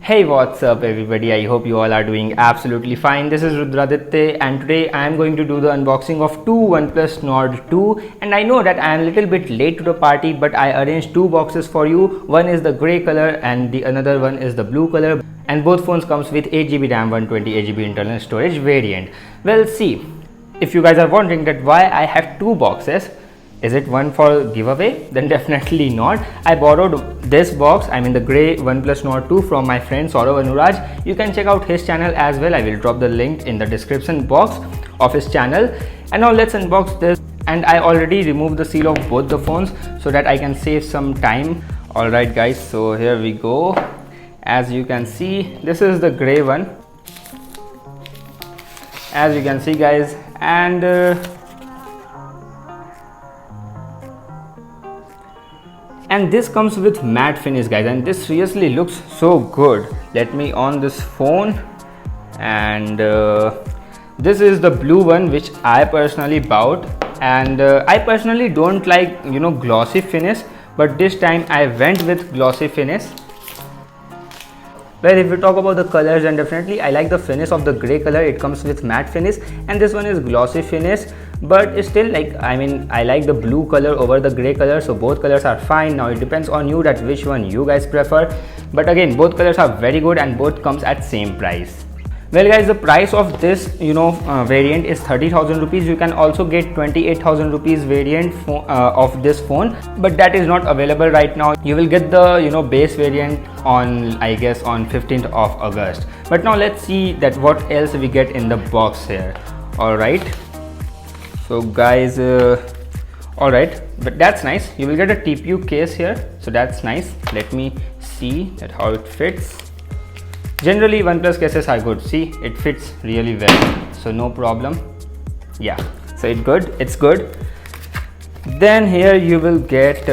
Hey, what's up everybody? I hope you all are doing absolutely fine. This is Rudraditya and today I am going to do the unboxing of two OnePlus Nord 2, and I know that I am a little bit late to the party, but I arranged two boxes for you. One is the grey color and the another one is the blue color, and both phones comes with 8GB RAM, 128GB internal storage variant. Well, see, if you guys are wondering that why I have two boxes, is it one for giveaway? Then definitely not. I borrowed this box, I mean the grey OnePlus Nord 2 from my friend Saurav Anuraj. You can check out his channel as well. I will drop the link in the description box of his channel. And now let's unbox this. And I already removed the seal of both the phones so that I can save some time. Alright guys, so here we go. As you can see, this is the grey one. As you can see guys, and this comes with matte finish guys, and this seriously looks so good. Let me on this phone, and this is the blue one which I personally bought, and I personally don't like glossy finish, but this time I went with glossy finish. Well, if we talk about the colors, then definitely I like the finish of the grey color. It comes with matte finish, and this one is glossy finish, but it's still I like the blue color over the grey color, so both colors are fine. Now it depends on you that which one you guys prefer, but again both colors are very good and both comes at same price. Well guys, the price of this variant is 30,000 rupees. You can also get 28,000 rupees variant of this phone, but that is not available right now. You will get the base variant on, I guess, on 15th of August. But now let's see that what else we get in the box here. Alright, so guys, alright, but that's nice. You will get a TPU case here, so that's nice. Let me see that how it fits. Generally OnePlus cases are good. See, it fits really well, so no problem. Yeah, so it's good. Then here you will get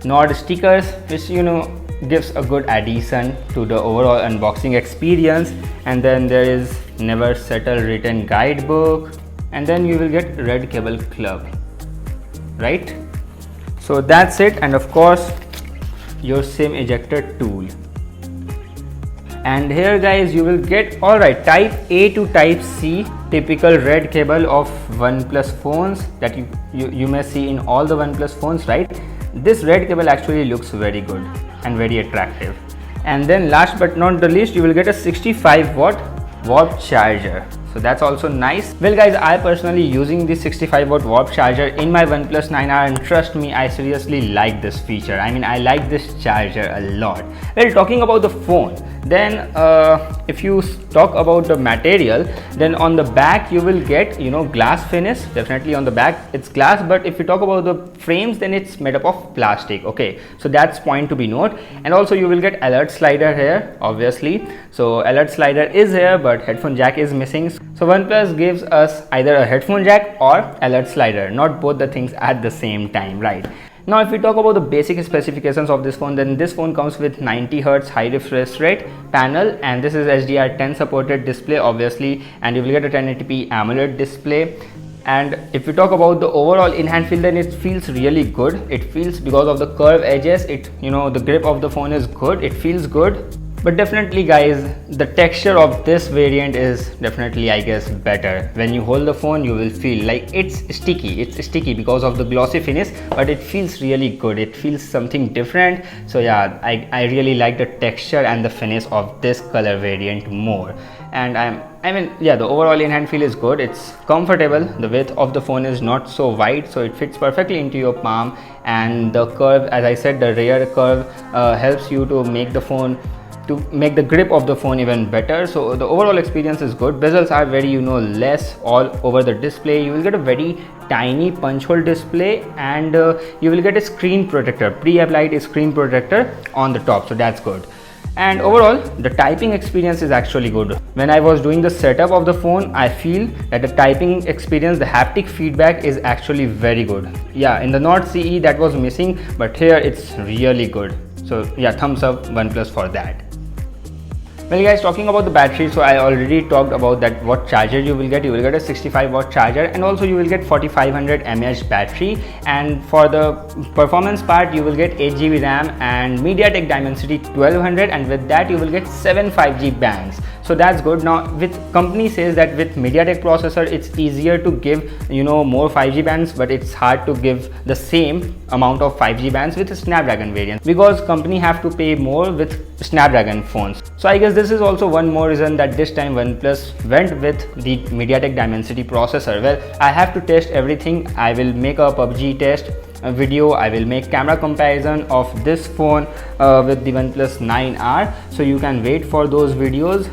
Nord stickers, which gives a good addition to the overall unboxing experience. And then there is never settle written guidebook, and then you will get red cable club, right? So that's it, and of course your SIM ejector tool. And here guys you will get, alright, type A to type C, typical red cable of OnePlus phones that you may see in all the OnePlus phones, right? This red cable actually looks very good and very attractive. And then last but not the least, you will get a 65-watt warp charger, so that's also nice. Well guys, I personally using this 65-watt warp charger in my OnePlus 9R, and trust me, I seriously like this feature. I mean, I like this charger a lot. Well, talking about the phone, then if you talk about the material, then on the back you will get glass finish. Definitely on the back it's glass, but if you talk about the frames, then it's made up of plastic. Okay, so that's point to be note. And also you will get alert slider here, obviously. So alert slider is here, but headphone jack is missing. So OnePlus gives us either a headphone jack or alert slider, not both the things at the same time, right? Now if we talk about the basic specifications of this phone, then this phone comes with 90Hz high refresh rate panel, and this is HDR10 supported display obviously, and you will get a 1080p AMOLED display. And if we talk about the overall in-hand feel, then it feels really good. It feels, because of the curved edges, the grip of the phone is good, it feels good. But definitely guys, the texture of this variant is definitely, I guess, better. When you hold the phone, you will feel like it's sticky because of the glossy finish, but it feels really good. It feels something different. So yeah, I really like the texture and the finish of this color variant more. And the overall in-hand feel is good. It's comfortable. The width of the phone is not so wide, so it fits perfectly into your palm. And the curve, as I said, the rear curve helps you to make the grip of the phone even better. So the overall experience is good. Bezels are very less all over the display. You will get a very tiny punch hole display, and you will get a screen protector, pre-applied screen protector on the top, so that's good. And overall the typing experience is actually good. When I was doing the setup of the phone, I feel that the typing experience, the haptic feedback is actually very good. Yeah, in the Nord CE that was missing, but here it's really good. So yeah, thumbs up OnePlus for that. Well guys, talking about the battery, so I already talked about that what charger you will get. You will get a 65 watt charger, and also you will get 4500 mAh battery, and for the performance part you will get 8GB RAM and MediaTek Dimensity 1200, and with that you will get 7 5G bands. So that's good. Now with company says that with MediaTek processor it's easier to give more 5G bands, but it's hard to give the same amount of 5G bands with a Snapdragon variant, because company have to pay more with Snapdragon phones. So I guess this is also one more reason that this time OnePlus went with the MediaTek Dimensity processor. Well, I have to test everything. I will make a PUBG test video, I will make camera comparison of this phone with the OnePlus 9R, so you can wait for those videos.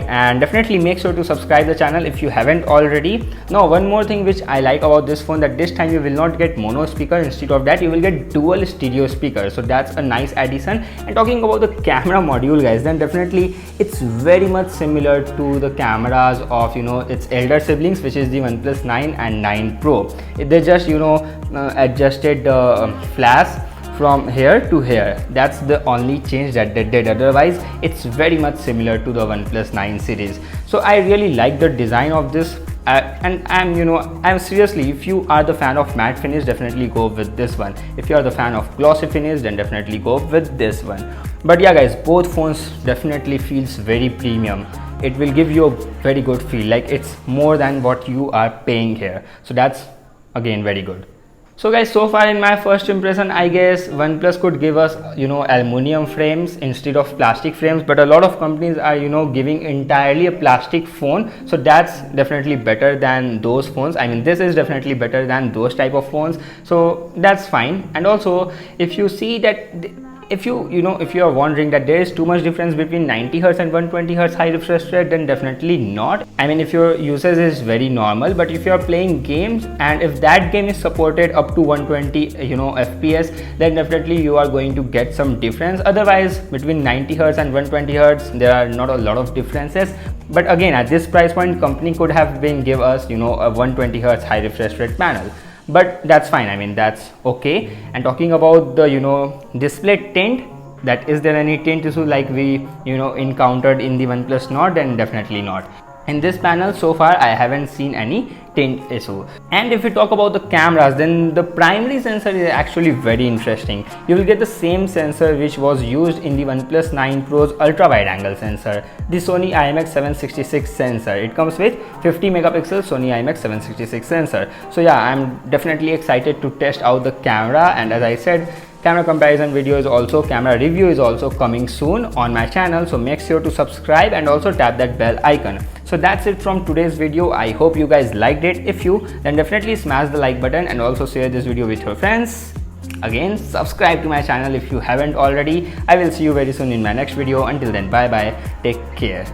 And definitely make sure to subscribe the channel if you haven't already. Now one more thing which I like about this phone, that this time you will not get mono speaker, instead of that you will get dual stereo speaker, so that's a nice addition. And talking about the camera module guys, then definitely it's very much similar to the cameras of its elder siblings, which is the OnePlus 9 and 9 Pro. They just adjusted the flash from here to here. That's the only change that they did. Otherwise it's very much similar to the OnePlus 9 series. So I really like the design of this, and I'm seriously, if you are the fan of matte finish, definitely go with this one. If you are the fan of glossy finish, then definitely go with this one. But yeah guys, both phones definitely feels very premium. It will give you a very good feel, like it's more than what you are paying here. So that's again very good. So guys, so far in my first impression, I guess OnePlus could give us aluminum frames instead of plastic frames, but a lot of companies are giving entirely a plastic phone. So that's definitely better than those phones. I mean, this is definitely better than those type of phones, so that's fine. And also if you see that if you are wondering that there is too much difference between 90Hz and 120Hz high refresh rate, then definitely not. I mean, if your usage is very normal, but if you are playing games and if that game is supported up to 120 FPS, then definitely you are going to get some difference. Otherwise between 90Hz and 120Hz there are not a lot of differences. But again, at this price point, company could have been give us a 120Hz high refresh rate panel. But that's fine, I mean that's okay. And talking about the display tint, that is there any tint issue like we encountered in the OnePlus Nord? Then definitely not. In this panel so far I haven't seen any tint issue. And if we talk about the cameras, then the primary sensor is actually very interesting. You will get the same sensor which was used in the OnePlus 9 Pro's ultra wide angle sensor, the Sony IMX766 sensor. It comes with 50 megapixel Sony IMX766 sensor. So yeah, I'm definitely excited to test out the camera, and as I said, camera comparison video is also, camera review is also coming soon on my channel, so make sure to subscribe and also tap that bell icon. So that's it from today's video. I hope you guys liked it. If you, then definitely smash the like button and also share this video with your friends. Again, subscribe to my channel if you haven't already. I will see you very soon in my next video. Until then, bye bye, take care.